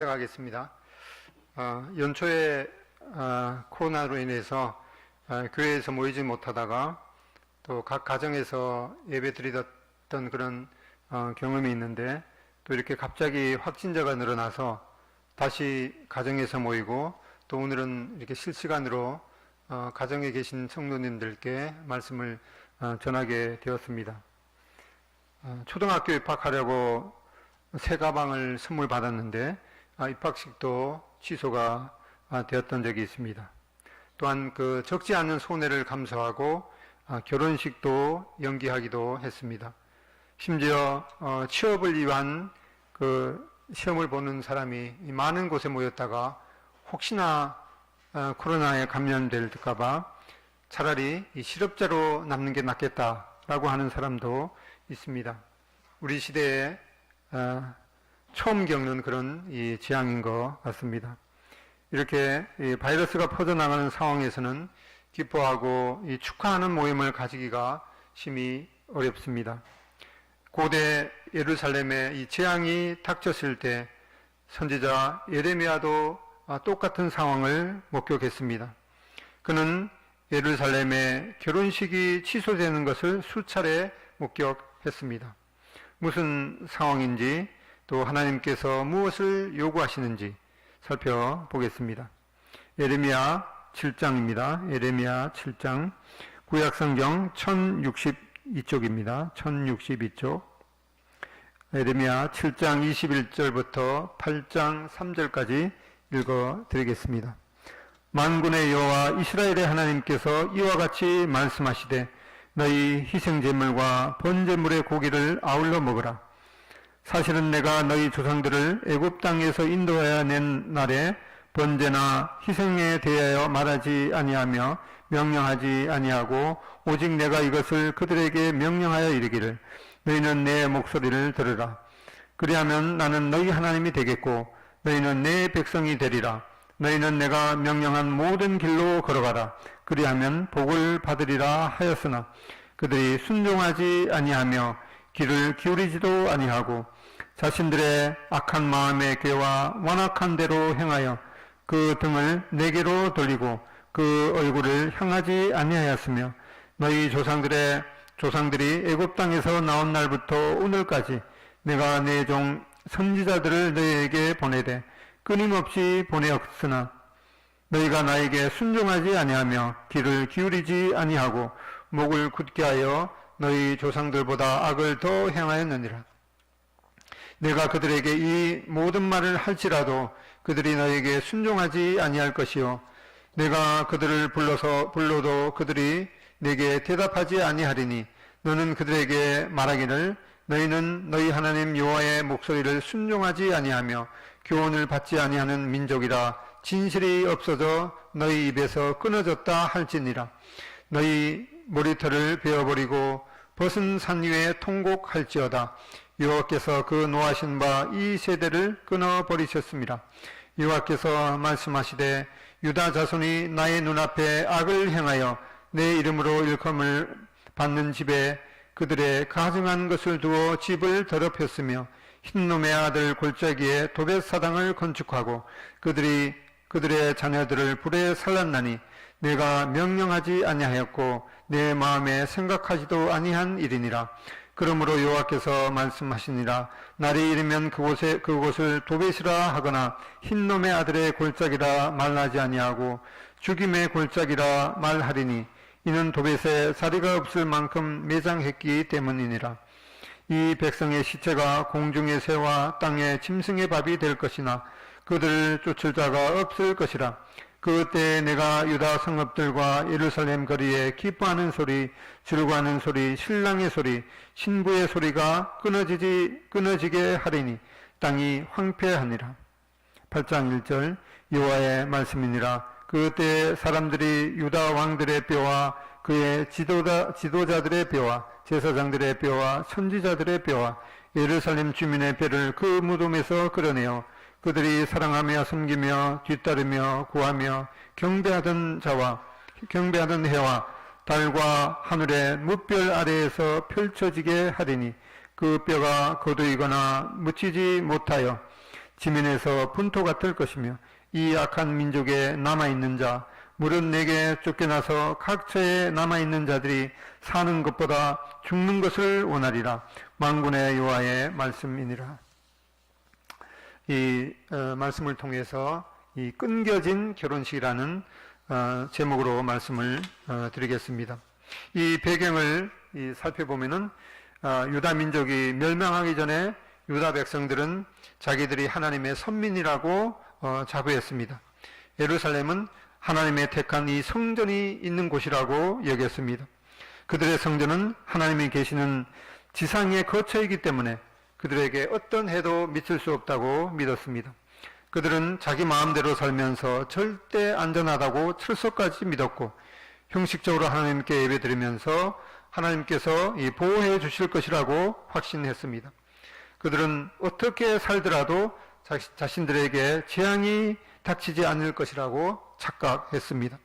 시작하겠습니다. 연초에 코로나로 인해서 교회에서 모이지 못하다가 또 각 가정에서 예배 드리던 그런 경험이 있는데, 또 이렇게 갑자기 확진자가 늘어나서 다시 가정에서 모이고, 또 오늘은 이렇게 실시간으로 가정에 계신 성도님들께 말씀을 전하게 되었습니다. 초등학교 입학하려고 새 가방을 선물 받았는데 입학식도 취소가 되었던 적이 있습니다. 또한 그 적지 않은 손해를 감수하고 결혼식도 연기하기도 했습니다. 심지어 취업을 위한 그 시험을 보는 사람이 많은 곳에 모였다가 혹시나 코로나에 감염될까봐 차라리 이 실업자로 남는 게 낫겠다라고 하는 사람도 있습니다. 우리 시대에 처음 겪는 그런 이 재앙인 것 같습니다. 이렇게 이 바이러스가 퍼져나가는 상황에서는 기뻐하고 이 축하하는 모임을 가지기가 심히 어렵습니다. 고대 예루살렘에 이 재앙이 닥쳤을 때 선지자 예레미야도 똑같은 상황을 목격했습니다. 그는 예루살렘에 결혼식이 취소되는 것을 수차례 목격했습니다. 무슨 상황인지, 또 하나님께서 무엇을 요구하시는지 살펴보겠습니다. 예레미야 7장입니다. 예레미야 7장, 구약성경 1062쪽입니다. 1062쪽. 예레미야 7장 21절부터 8장 3절까지 읽어드리겠습니다. 만군의 여호와 이스라엘의 하나님께서 이와 같이 말씀하시되, 너희 희생제물과 번제물의 고기를 아울러 먹으라. 사실은 내가 너희 조상들을 애굽 땅에서 인도하여 낸 날에 번제나 희생에 대하여 말하지 아니하며 명령하지 아니하고, 오직 내가 이것을 그들에게 명령하여 이르기를, 너희는 내 목소리를 들으라. 그리하면 나는 너희 하나님이 되겠고 너희는 내 백성이 되리라. 너희는 내가 명령한 모든 길로 걸어가라. 그리하면 복을 받으리라 하였으나 그들이 순종하지 아니하며 귀를 기울이지도 아니하고 자신들의 악한 마음의 꾀와 완악한 대로 행하여 그 등을 내게로 돌리고 그 얼굴을 향하지 아니하였으며, 너희 조상들이 애굽 땅에서 나온 날부터 오늘까지 내가 내 종 선지자들을 너희에게 보내되 끊임없이 보내었으나 너희가 나에게 순종하지 아니하며 귀를 기울이지 아니하고 목을 굳게 하여 너희 조상들보다 악을 더 행하였느니라. 내가 그들에게 이 모든 말을 할지라도 그들이 너에게 순종하지 아니할 것이요, 내가 그들을 불러도 그들이 내게 대답하지 아니하리니, 너는 그들에게 말하기를, 너희는 너희 하나님 여호와의 목소리를 순종하지 아니하며 교훈을 받지 아니하는 민족이라 진실이 없어져 너희 입에서 끊어졌다 할지니라. 너희 머리털을 베어버리고 벗은 산 위에 통곡할지어다. 여호와께서 그 노하신 바 이 세대를 끊어버리셨습니다. 여호와께서 말씀하시되, 유다 자손이 나의 눈앞에 악을 행하여 내 이름으로 일컬음을 받는 집에 그들의 가증한 것을 두어 집을 더럽혔으며, 흰놈의 아들 골짜기에 도벳 사당을 건축하고 그들의 자녀들을 불에 살랐나니, 내가 명령하지 아니하였고 내 마음에 생각하지도 아니한 일이니라. 그러므로 여호와께서 말씀하시니라. 날이 이르면 그곳을 도벳이라 하거나 흰놈의 아들의 골짜기라 말하지 아니하고 죽임의 골짜기라 말하리니, 이는 도벳에 자리가 없을 만큼 매장했기 때문이니라. 이 백성의 시체가 공중의 새와 땅의 짐승의 밥이 될 것이나 그들을 쫓을 자가 없을 것이라. 그때 내가 유다 성읍들과 예루살렘 거리에 기뻐하는 소리, 즐거워하는 소리, 신랑의 소리, 신부의 소리가 끊어지게 하리니 땅이 황폐하니라. 8장 1절 여호와의 말씀이니라. 그때 사람들이 유다 왕들의 뼈와 그의 지도자들의 뼈와 제사장들의 뼈와 선지자들의 뼈와 예루살렘 주민의 뼈를 그 무덤에서 끌어내어 그들이 사랑하며 섬기며 뒤따르며 구하며 경배하던 해와 달과 하늘의 무별 아래에서 펼쳐지게 하리니, 그 뼈가 거두이거나 묻히지 못하여 지면에서 분토가 뜰 것이며 이 악한 민족에 남아있는 자 무릇 내게 쫓겨나서 각처에 남아있는 자들이 사는 것보다 죽는 것을 원하리라. 만군의 여호와의 말씀이니라. 이 말씀을 통해서 이 끊겨진 결혼식이라는 제목으로 말씀을 드리겠습니다. 이 배경을 살펴보면은 유다 민족이 멸망하기 전에 유다 백성들은 자기들이 하나님의 선민이라고 자부했습니다. 예루살렘은 하나님의 택한 이 성전이 있는 곳이라고 여겼습니다. 그들의 성전은 하나님이 계시는 지상의 거처이기 때문에 그들에게 어떤 해도 미칠 수 없다고 믿었습니다. 그들은 자기 마음대로 살면서 절대 안전하다고 철석까지 믿었고 형식적으로 하나님께 예배드리면서 하나님께서 보호해 주실 것이라고 확신했습니다. 그들은 어떻게 살더라도 자신들에게 재앙이 닥치지 않을 것이라고 착각했습니다.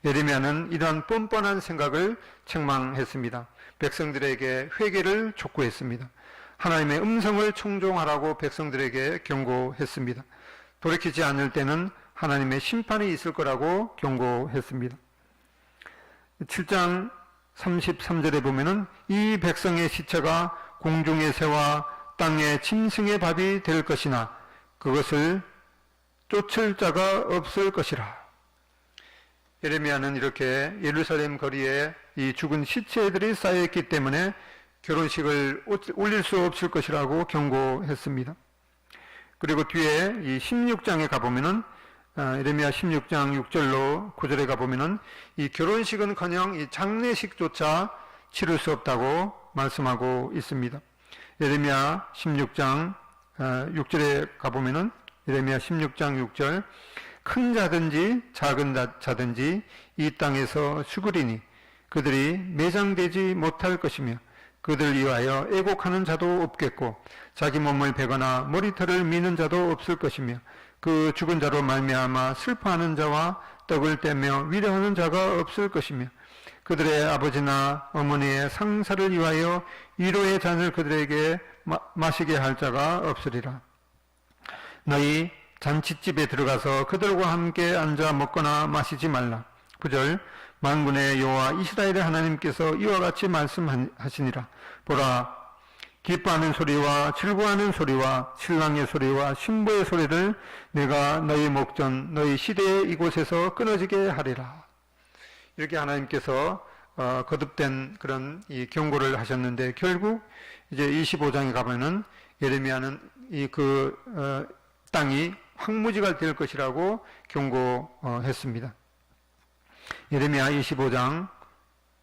예레미야는 이러한 뻔뻔한 생각을 책망했습니다. 백성들에게 회개를 촉구했습니다. 하나님의 음성을 청종하라고 백성들에게 경고했습니다. 돌이키지 않을 때는 하나님의 심판이 있을 거라고 경고했습니다. 7장 33절에 보면은 이 백성의 시체가 공중의 새와 땅의 짐승의 밥이 될 것이나 그것을 쫓을 자가 없을 것이라. 예레미야는 이렇게 예루살렘 거리에 이 죽은 시체들이 쌓여있기 때문에 결혼식을 올릴 수 없을 것이라고 경고했습니다. 그리고 뒤에 이 16장에 가보면은 예레미야 16장 6절로 9절에 가보면은 이 결혼식은커녕 이 장례식조차 치를 수 없다고 말씀하고 있습니다. 예레미야 16장 6절에 가보면은 예레미야 16장 6절 큰 자든지 작은 자든지 이 땅에서 죽으리니 그들이 매장되지 못할 것이며 그들 위하여 애곡하는 자도 없겠고 자기 몸을 베거나 머리털을 미는 자도 없을 것이며 그 죽은 자로 말미암아 슬퍼하는 자와 떡을 떼며 위로하는 자가 없을 것이며 그들의 아버지나 어머니의 상사를 위하여 위로의 잔을 그들에게 마시게 할 자가 없으리라. 너희 잔치집에 들어가서 그들과 함께 앉아 먹거나 마시지 말라. 9절 만군의 여호와 이스라엘의 하나님께서 이와 같이 말씀하시니라. 보라, 기뻐하는 소리와 즐거워하는 소리와 신랑의 소리와 신부의 소리를 내가 너희 목전 너희 시대의 이곳에서 끊어지게 하리라. 이렇게 하나님께서 거듭된 그런 이 경고를 하셨는데 결국 이제 25장에 가면은 예레미야는 땅이 황무지가 될 것이라고 경고했습니다. 예레미야 25장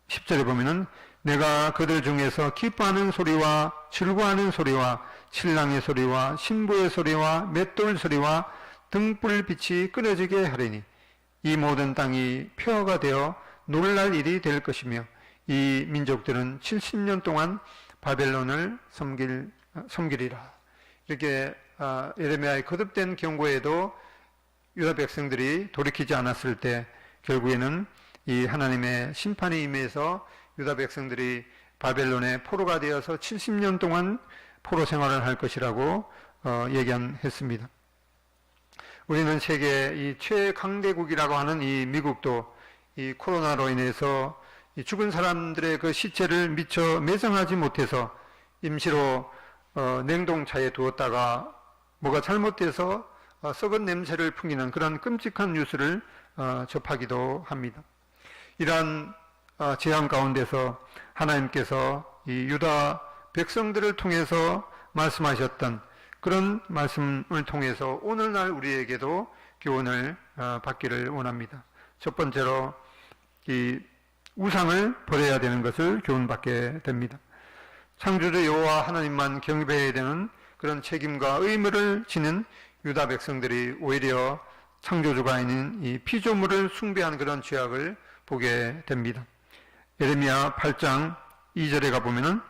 10절에 보면은 내가 그들 중에서 기뻐하는 소리와 즐거워하는 소리와 신랑의 소리와 신부의 소리와 맷돌 소리와 등불빛이 끊어지게 하리니 이 모든 땅이 폐허가 되어 놀랄 일이 될 것이며 이 민족들은 70년 동안 바벨론을 섬기리라. 이렇게 예레미야의 거듭된 경고에도 유다 백성들이 돌이키지 않았을 때 결국에는 이 하나님의 심판이 임해서 유다 백성들이 바벨론의 포로가 되어서 70년 동안 포로 생활을 할 것이라고 예견했습니다. 우리는 세계 이 최강대국이라고 하는 이 미국도 이 코로나로 인해서 이 죽은 사람들의 그 시체를 미처 매장하지 못해서 임시로 냉동차에 두었다가 뭐가 잘못돼서 썩은 냄새를 풍기는 그런 끔찍한 뉴스를 접하기도 합니다. 이러한 재앙 가운데서 하나님께서 이 유다 백성들을 통해서 말씀하셨던 그런 말씀을 통해서 오늘날 우리에게도 교훈을 받기를 원합니다. 첫 번째로 이 우상을 버려야 되는 것을 교훈받게 됩니다. 창조주 여호와 하나님만 경배해야 되는 그런 책임과 의무를 지는 유다 백성들이 오히려 창조주가 아닌 이 피조물을 숭배한 그런 죄악을 보게 됩니다. 예레미야 8장 2절에 가보면은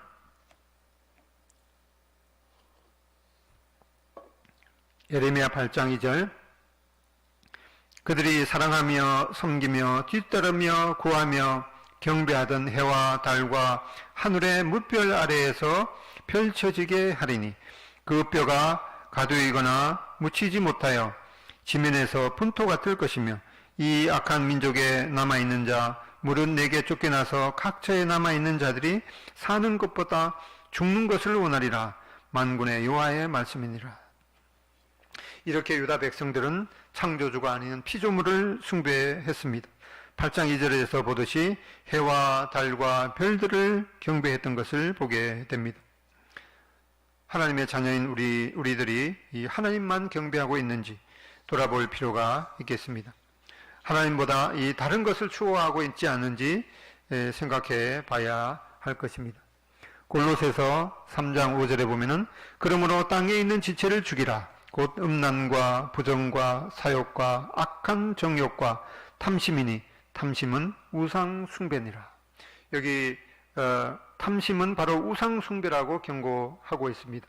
예레미야 8장 2절 그들이 사랑하며 섬기며 뒤따르며 구하며 경배하던 해와 달과 하늘의 무별 아래에서 펼쳐지게 하리니 그 뼈가 가두이거나 묻히지 못하여 지면에서 분토가 뜰 것이며 이 악한 민족에 남아있는 자 무릇 내게 쫓겨나서 각처에 남아있는 자들이 사는 것보다 죽는 것을 원하리라. 만군의 여호와의 말씀이니라. 이렇게 유다 백성들은 창조주가 아닌 피조물을 숭배했습니다. 8장 2절에서 보듯이 해와 달과 별들을 경배했던 것을 보게 됩니다. 하나님의 자녀인 우리들이 이 하나님만 경배하고 있는지 돌아볼 필요가 있겠습니다. 하나님보다 이 다른 것을 추호하고 있지 않은지 생각해 봐야 할 것입니다. 골로새서 3장 5절에 보면은 그러므로 땅에 있는 지체를 죽이라. 곧 음란과 부정과 사욕과 악한 정욕과 탐심이니 탐심은 우상 숭배니라. 여기 탐심은 바로 우상 숭배라고 경고하고 있습니다.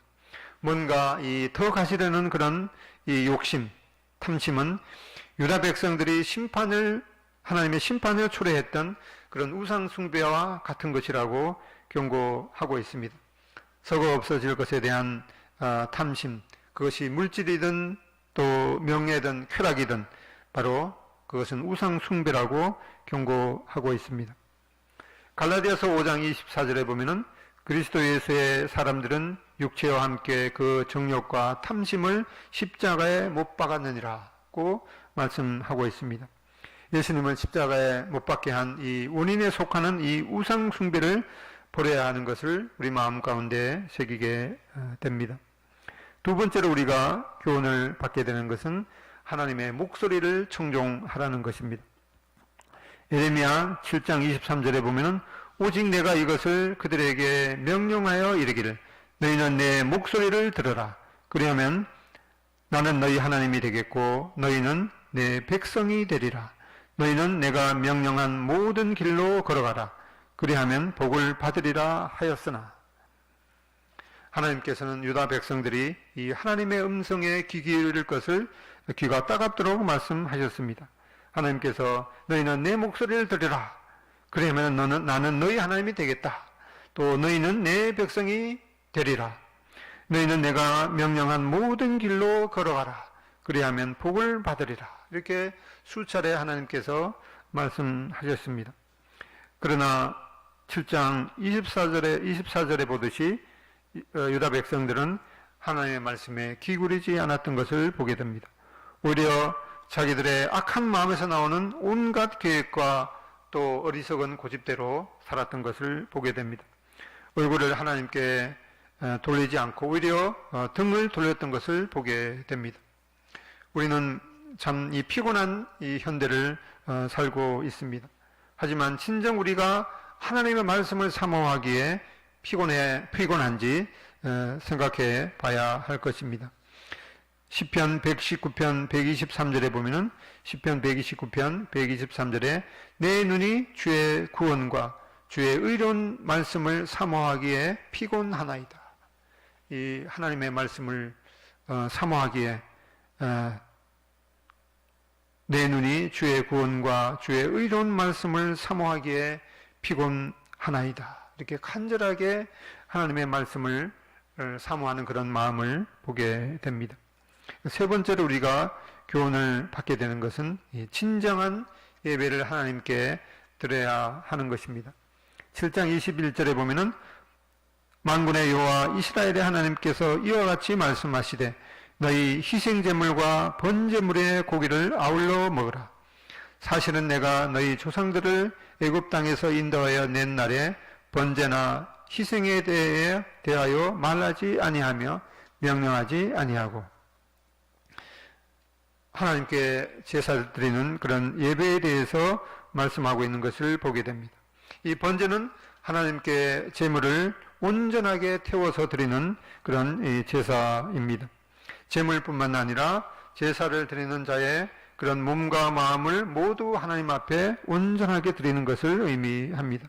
뭔가 더 가시려는 그런 이 욕심, 탐심은 유다 백성들이 하나님의 심판을 초래했던 그런 우상 숭배와 같은 것이라고 경고하고 있습니다. 썩어 없어질 것에 대한 탐심, 그것이 물질이든 또 명예든 쾌락이든 바로 그것은 우상 숭배라고 경고하고 있습니다. 갈라디아서 5장 24절에 보면은 그리스도 예수의 사람들은 육체와 함께 그 정욕과 탐심을 십자가에 못 박았느니라고 말씀하고 있습니다. 예수님을 십자가에 못 박게 한 이 원인에 속하는 이 우상 숭배를 버려야 하는 것을 우리 마음 가운데 새기게 됩니다. 두 번째로 우리가 교훈을 받게 되는 것은 하나님의 목소리를 청종하라는 것입니다. 예레미야 7장 23절에 보면은 오직 내가 이것을 그들에게 명령하여 이르기를 너희는 내 목소리를 들으라. 그리하면 나는 너희 하나님이 되겠고 너희는 내 백성이 되리라. 너희는 내가 명령한 모든 길로 걸어가라. 그리하면 복을 받으리라 하였으나. 하나님께서는 유다 백성들이 이 하나님의 음성에 귀 기울일 것을 귀가 따갑도록 말씀하셨습니다. 하나님께서 너희는 내 목소리를 들으라. 그러면 나는 너희 하나님이 되겠다. 또 너희는 내 백성이 되리라. 너희는 내가 명령한 모든 길로 걸어가라. 그리하면 복을 받으리라. 이렇게 수차례 하나님께서 말씀하셨습니다. 그러나 7장 24절에 보듯이 유다 백성들은 하나님의 말씀에 귀 기울이지 않았던 것을 보게 됩니다. 오히려 자기들의 악한 마음에서 나오는 온갖 계획과 또 어리석은 고집대로 살았던 것을 보게 됩니다. 얼굴을 하나님께 돌리지 않고 오히려 등을 돌렸던 것을 보게 됩니다. 우리는 참 이 피곤한 이 현대를 살고 있습니다. 하지만 진정 우리가 하나님의 말씀을 사모하기에 피곤한지 생각해 봐야 할 것입니다. 시편 119편 123절에 보면은 시편 129편 123절에 내 눈이 주의 구원과 주의 의로운 말씀을 사모하기에 피곤하나이다. 이 하나님의 말씀을 사모하기에 내 눈이 주의 구원과 주의 의로운 말씀을 사모하기에 피곤하나이다. 이렇게 간절하게 하나님의 말씀을 사모하는 그런 마음을 보게 됩니다. 세 번째로 우리가 교훈을 받게 되는 것은 진정한 예배를 하나님께 드려야 하는 것입니다. 7장 21절에 보면은 만군의 여호와 이스라엘의 하나님께서 이와 같이 말씀하시되 너희 희생제물과 번제물의 고기를 아울러 먹으라. 사실은 내가 너희 조상들을 애굽 땅에서 인도하여 낸 날에 번제나 희생에 대하여 말하지 아니하며 명령하지 아니하고. 하나님께 제사를 드리는 그런 예배에 대해서 말씀하고 있는 것을 보게 됩니다. 이 번제는 하나님께 제물을 온전하게 태워서 드리는 그런 제사입니다. 제물뿐만 아니라 제사를 드리는 자의 그런 몸과 마음을 모두 하나님 앞에 온전하게 드리는 것을 의미합니다.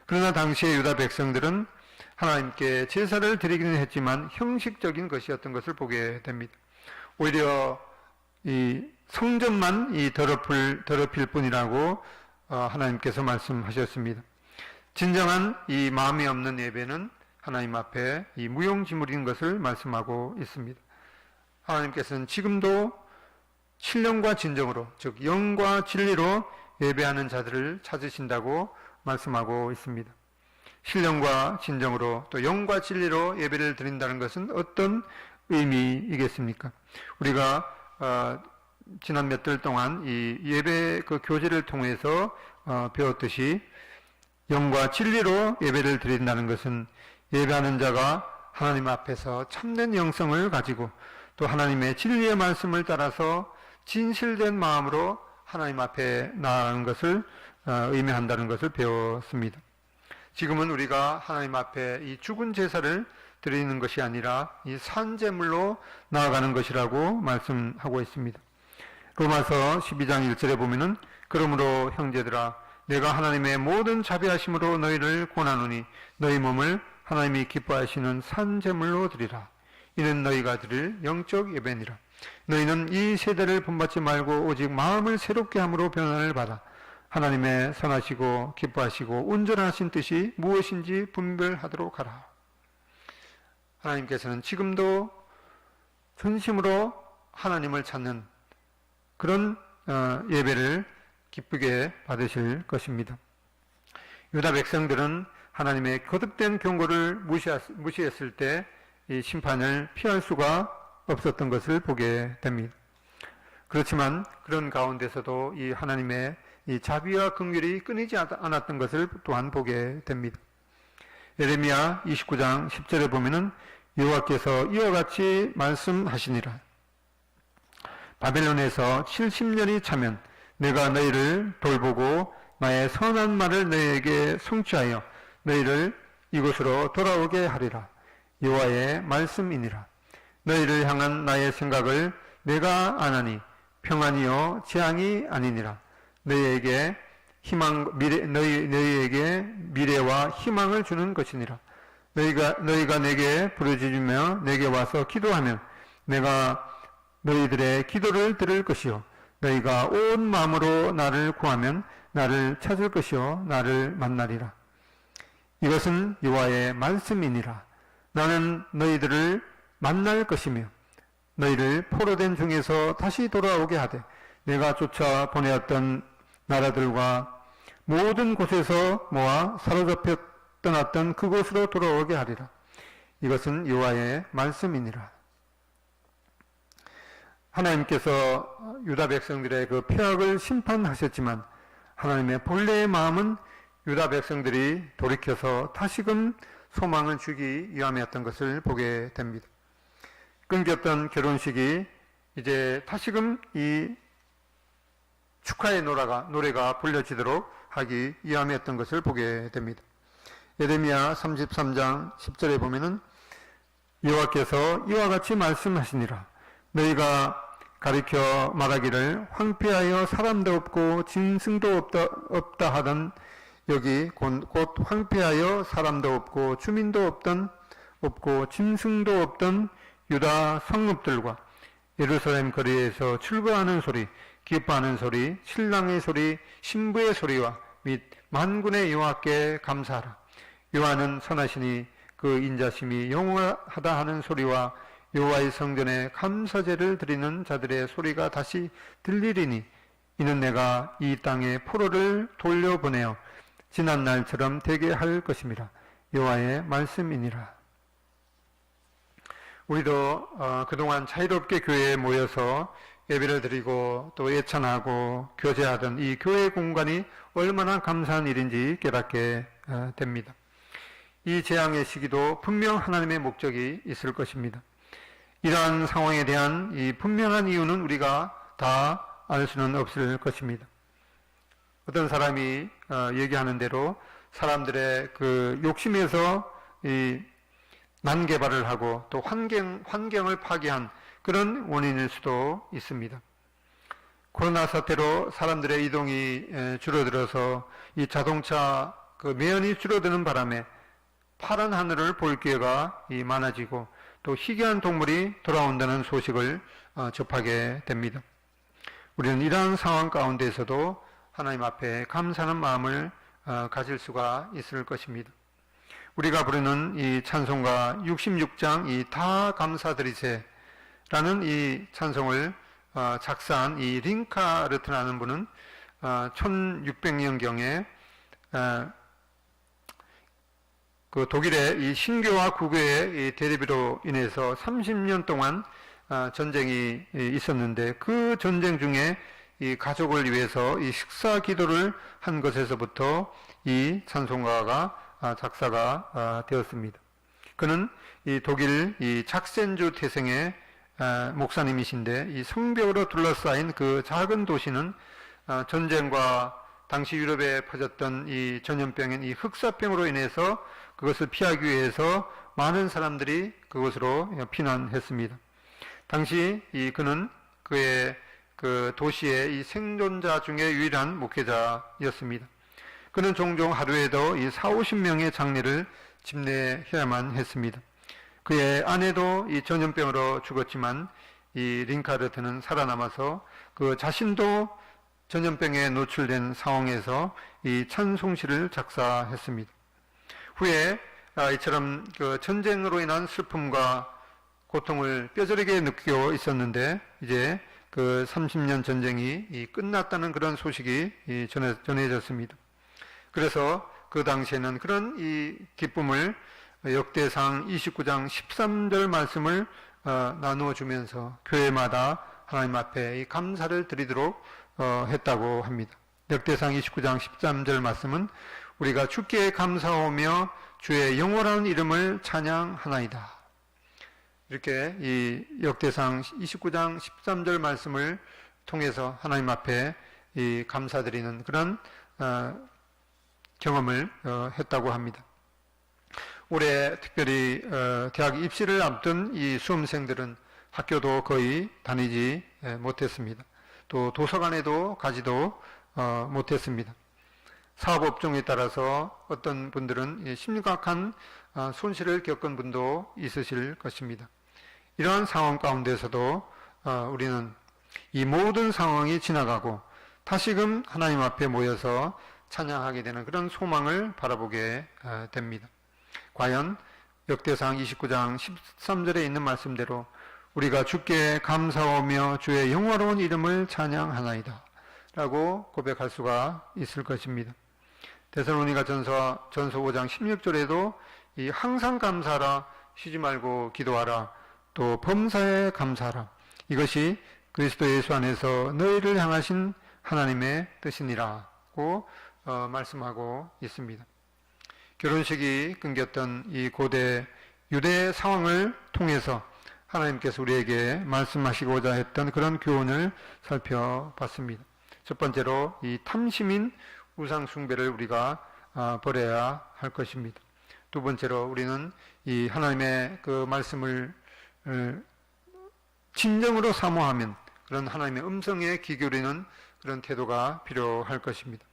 그러나 당시의 유다 백성들은 하나님께 제사를 드리기는 했지만 형식적인 것이었던 것을 보게 됩니다. 오히려 이 성전만 더럽힐 뿐이라고 하나님께서 말씀하셨습니다. 진정한 이 마음이 없는 예배는 하나님 앞에 이 무용지물인 것을 말씀하고 있습니다. 하나님께서는 지금도 신령과 진정으로, 즉 영과 진리로 예배하는 자들을 찾으신다고 말씀하고 있습니다. 신령과 진정으로 또 영과 진리로 예배를 드린다는 것은 어떤 의미이겠습니까? 우리가 지난 몇 달 동안 이 예배 그 교제를 통해서 배웠듯이 영과 진리로 예배를 드린다는 것은 예배하는 자가 하나님 앞에서 참된 영성을 가지고 또 하나님의 진리의 말씀을 따라서 진실된 마음으로 하나님 앞에 나아가는 것을 의미한다는 것을 배웠습니다. 지금은 우리가 하나님 앞에 이 죽은 제사를 드리는 것이 아니라 이 산 제물로 나아가는 것이라고 말씀하고 있습니다. 로마서 12장 1절에 보면은 그러므로 형제들아 내가 하나님의 모든 자비하심으로 너희를 권하노니 너희 몸을 하나님이 기뻐하시는 산 제물로 드리라. 이는 너희가 드릴 영적 예배니라. 너희는 이 세대를 본받지 말고 오직 마음을 새롭게 함으로 변화를 받아 하나님의 선하시고 기뻐하시고 온전하신 뜻이 무엇인지 분별하도록 하라. 하나님께서는 지금도 전심으로 하나님을 찾는 그런 예배를 기쁘게 받으실 것입니다. 유다 백성들은 하나님의 거듭된 경고를 무시했을 때 이 심판을 피할 수가 없었던 것을 보게 됩니다. 그렇지만 그런 가운데서도 이 하나님의 이 자비와 긍휼이 끊이지 않았던 것을 또한 보게 됩니다. 예레미야 29장 10절에 보면은 여호와께서 이와 같이 말씀하시니라. 바벨론에서 70년이 차면 내가 너희를 돌보고 나의 선한 말을 너희에게 성취하여 너희를 이곳으로 돌아오게 하리라. 여호와의 말씀이니라. 너희를 향한 나의 생각을 내가 아나니 평안이요 재앙이 아니니라. 너희에게 너희에게 미래와 희망을 주는 것이니라. 너희가 내게 부르짖으며 내게 와서 기도하면 내가 너희들의 기도를 들을 것이요 너희가 온 마음으로 나를 구하면 나를 찾을 것이요 나를 만나리라. 이것은 여호와의 말씀이니라. 나는 너희들을 만날 것이며 너희를 포로된 중에서 다시 돌아오게 하되 내가 쫓아 보내었던 나라들과 모든 곳에서 모아 사로잡혀 떠났던 그곳으로 돌아오게 하리라. 이것은 여호와의 말씀이니라. 하나님께서 유다 백성들의 그 폐악을 심판하셨지만 하나님의 본래의 마음은 유다 백성들이 돌이켜서 다시금 소망을 주기 위함이었던 것을 보게 됩니다. 끊겼던 결혼식이 이제 다시금 이 축하의 노래가 불려지도록 하기 위함이었던 것을 보게 됩니다. 예레미야 33장 10절에 보면은 여호와께서 이와 같이 말씀하시니라. 너희가 가리켜 말하기를 황폐하여 사람도 없고 짐승도 없다 하던 여기 곧 황폐하여 사람도 없고 주민도 없고 짐승도 없던 유다 성읍들과 예루살렘 거리에서 출거하는 소리, 기뻐하는 소리, 신랑의 소리, 신부의 소리와 및 만군의 여호와께 감사하라. 여호와는 선하시니 그 인자심이 영원하다 하는 소리와 여호와의 성전에 감사제를 드리는 자들의 소리가 다시 들리리니 이는 내가 이 땅에 포로를 돌려보내어 지난 날처럼 되게 할 것임이라. 여호와의 말씀이니라. 우리도 그동안 자유롭게 교회에 모여서 예배를 드리고 또 예찬하고 교제하던 이 교회 공간이 얼마나 감사한 일인지 깨닫게 됩니다. 이 재앙의 시기도 분명 하나님의 목적이 있을 것입니다. 이러한 상황에 대한 이 분명한 이유는 우리가 다 알 수는 없을 것입니다. 어떤 사람이 얘기하는 대로 사람들의 그 욕심에서 이 난개발을 하고 또 환경을 파괴한 그런 원인일 수도 있습니다. 코로나 사태로 사람들의 이동이 줄어들어서 이 자동차 그 매연이 줄어드는 바람에 파란 하늘을 볼 기회가 많아지고 또 희귀한 동물이 돌아온다는 소식을 접하게 됩니다. 우리는 이러한 상황 가운데서도 하나님 앞에 감사하는 마음을 가질 수가 있을 것입니다. 우리가 부르는 이 찬송가 66장 이 다 감사드리세 라는 이 찬송을 작사한 이 링카르트라는 분은 1600년경에 그 독일의 이 신교와 구교의 이 대립으로 인해서 30년 동안 전쟁이 있었는데, 그 전쟁 중에 이 가족을 위해서 이 식사 기도를 한 것에서부터 이 찬송가가 작사가 되었습니다. 그는 이 독일 이 작센주 태생의 목사님이신데, 이 성벽으로 둘러싸인 그 작은 도시는 전쟁과 당시 유럽에 퍼졌던 이 전염병인 이 흑사병으로 인해서 그것을 피하기 위해서 많은 사람들이 그곳으로 피난했습니다. 당시 그는 그의 그 도시의 이 생존자 중에 유일한 목회자였습니다. 그는 종종 하루에도 이 40~50명의 장례를 집례해야만 했습니다. 그의 아내도 이 전염병으로 죽었지만 이 링카르트는 살아남아서 그 자신도 전염병에 노출된 상황에서 이 찬송시를 작사했습니다. 후에 이처럼 그 전쟁으로 인한 슬픔과 고통을 뼈저리게 느끼고 있었는데, 이제 그 30년 전쟁이 끝났다는 그런 소식이 전해졌습니다. 그래서 그 당시에는 그런 이 기쁨을 역대상 29장 13절 말씀을 나누어 주면서 교회마다 하나님 앞에 이 감사를 드리도록 했다고 합니다. 역대상 29장 13절 말씀은 우리가 주께 감사하며 주의 영원한 이름을 찬양하나이다. 이렇게 이 역대상 29장 13절 말씀을 통해서 하나님 앞에 이 감사드리는 그런 경험을 했다고 합니다. 올해 특별히 대학 입시를 앞둔 이 수험생들은 학교도 거의 다니지 못했습니다. 또 도서관에도 가지도 못했습니다. 사업업종에 따라서 어떤 분들은 심각한 손실을 겪은 분도 있으실 것입니다. 이러한 상황 가운데서도 우리는 이 모든 상황이 지나가고 다시금 하나님 앞에 모여서 찬양하게 되는 그런 소망을 바라보게 됩니다. 과연 역대상 29장 13절에 있는 말씀대로 우리가 주께 감사하며 주의 영화로운 이름을 찬양하나이다 라고 고백할 수가 있을 것입니다. 데살로니가 전서 5장 16절에도 이 항상 감사하라, 쉬지 말고 기도하라, 또 범사에 감사하라, 이것이 그리스도 예수 안에서 너희를 향하신 하나님의 뜻이니라고 말씀하고 있습니다. 결혼식이 끊겼던 이 고대 유대 상황을 통해서 하나님께서 우리에게 말씀하시고자 했던 그런 교훈을 살펴봤습니다. 첫 번째로 이 탐심인 우상 숭배를 우리가 버려야 할 것입니다. 두 번째로 우리는 이 하나님의 그 말씀을 진정으로 사모하면 그런 하나님의 음성에 귀 기울이는 그런 태도가 필요할 것입니다.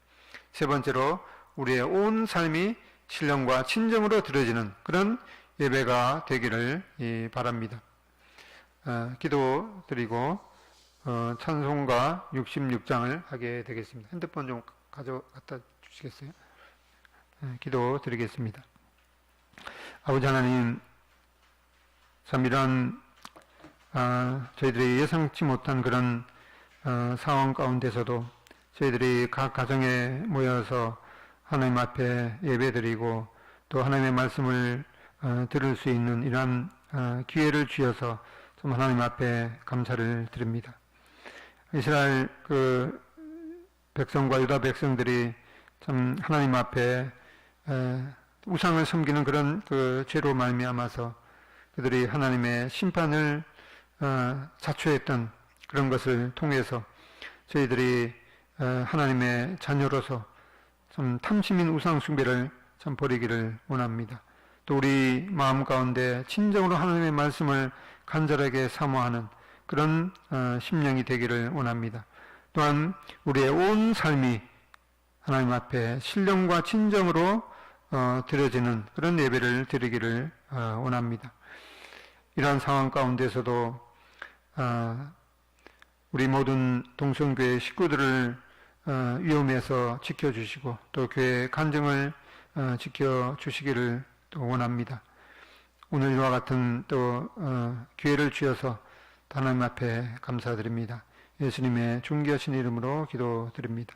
세 번째로 우리의 온 삶이 신령과 친정으로 드려지는 그런 예배가 되기를 바랍니다. 기도 드리고 찬송가 66장을 하게 되겠습니다. 핸드폰 좀 가져갔다 주시겠어요? 기도 드리겠습니다. 아버지 하나님, 참 이런 저희들이 예상치 못한 그런 상황 가운데서도 저희들이 각 가정에 모여서 하나님 앞에 예배드리고 또 하나님의 말씀을 들을 수 있는 이러한 기회를 주셔서 좀 하나님 앞에 감사를 드립니다. 이스라엘 그 백성과 유다 백성들이 참 하나님 앞에 우상을 섬기는 그런 그 죄로 말미암아서 그들이 하나님의 심판을 자초했던 그런 것을 통해서 저희들이 하나님의 자녀로서 좀 탐심인 우상 숭배를 참 버리기를 원합니다. 또 우리 마음 가운데 진정으로 하나님의 말씀을 간절하게 사모하는 그런 심령이 되기를 원합니다. 또한 우리의 온 삶이 하나님 앞에 신령과 진정으로 드려지는 그런 예배를 드리기를 원합니다. 이러한 상황 가운데서도 우리 모든 동성교회 식구들을 위험에서 지켜주시고 또 교회 간증을 지켜주시기를 또 원합니다. 오늘 이와 같은 또 기회를 주셔서 하나님 앞에 감사드립니다. 예수님의 존귀하신 이름으로 기도드립니다.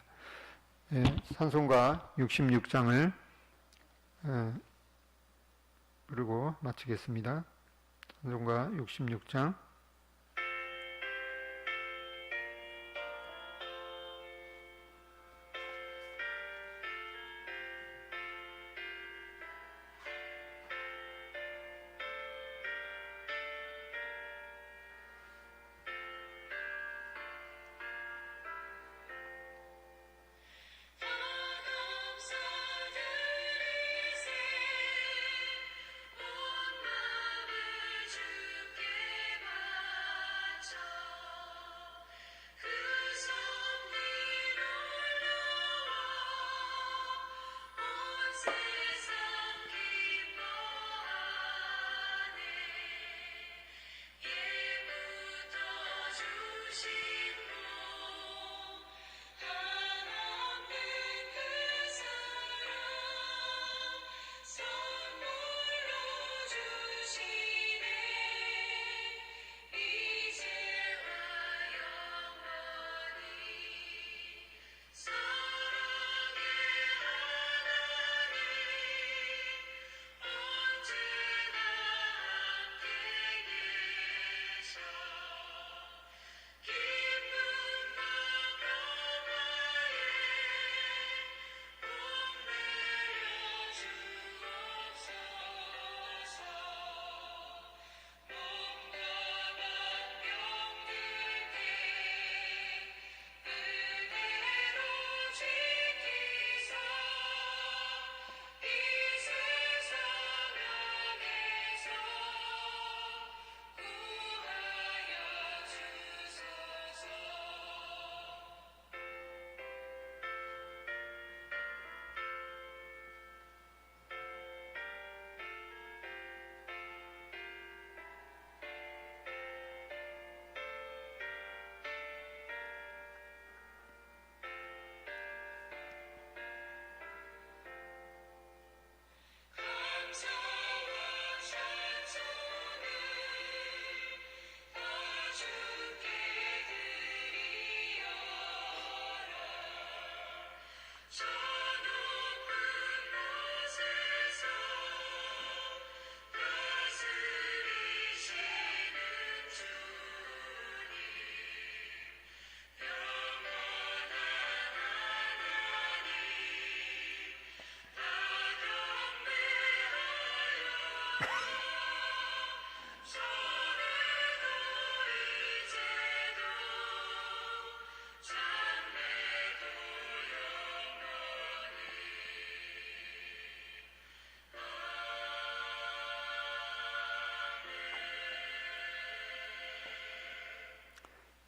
예, 찬송가 66장을 부르고 마치겠습니다. 찬송가 66장.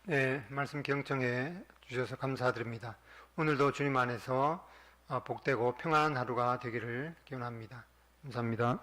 네, 말씀 경청해 주셔서 감사드립니다. 오늘도 주님 안에서 복되고 평안한 하루가 되기를 기원합니다. 감사합니다.